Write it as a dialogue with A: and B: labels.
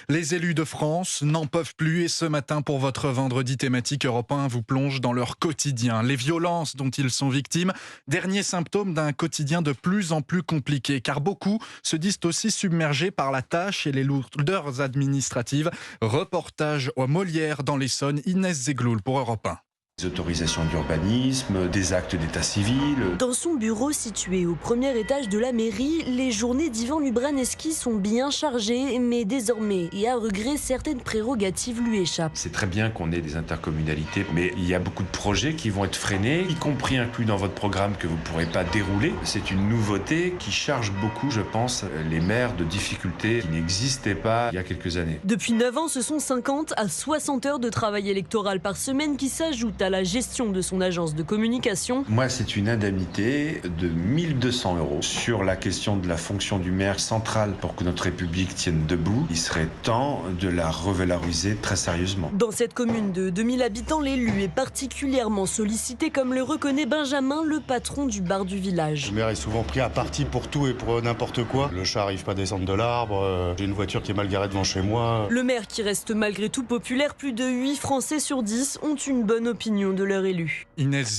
A: Les élus de France n'en peuvent plus et ce matin, pour votre vendredi thématique, Europe 1 vous plonge dans leur quotidien, les violences dont ils sont victimes, dernier symptôme d'un quotidien de plus en plus compliqué, car beaucoup se disent aussi submergés par la tâche et les lourdeurs administratives. Reportage au Molière dans l'Essonne, Inès Zegloul pour Europe 1.
B: Des autorisations d'urbanisme, des actes d'état civil.
C: Dans son bureau situé au premier étage de la mairie, les journées d'Ivan Lubraneski sont bien chargées, mais désormais, et à regret, certaines prérogatives lui échappent.
B: C'est très bien qu'on ait des intercommunalités, mais il y a beaucoup de projets qui vont être freinés, y compris inclus dans votre programme que vous ne pourrez pas dérouler. C'est une nouveauté qui charge beaucoup, je pense, les maires de difficultés qui n'existaient pas il y a quelques années.
C: Depuis 9 ans, ce sont 50 à 60 heures de travail électoral par semaine qui s'ajoutent à la gestion de son agence de communication.
B: Moi, c'est une indemnité de 1 200 € sur la question de la fonction du maire centrale pour que notre République tienne debout. Il serait temps de la revaloriser très sérieusement.
C: Dans cette commune de 2000 habitants, l'élu est particulièrement sollicité, comme le reconnaît Benjamin, le patron du bar du village.
D: Le maire est souvent pris à partie pour tout et pour n'importe quoi. Le chat arrive pas à descendre de l'arbre, j'ai une voiture qui est mal garée devant chez moi.
C: Le maire, qui reste malgré tout populaire, plus de 8 Français sur 10 ont une bonne opinion de leur élu.
A: Inès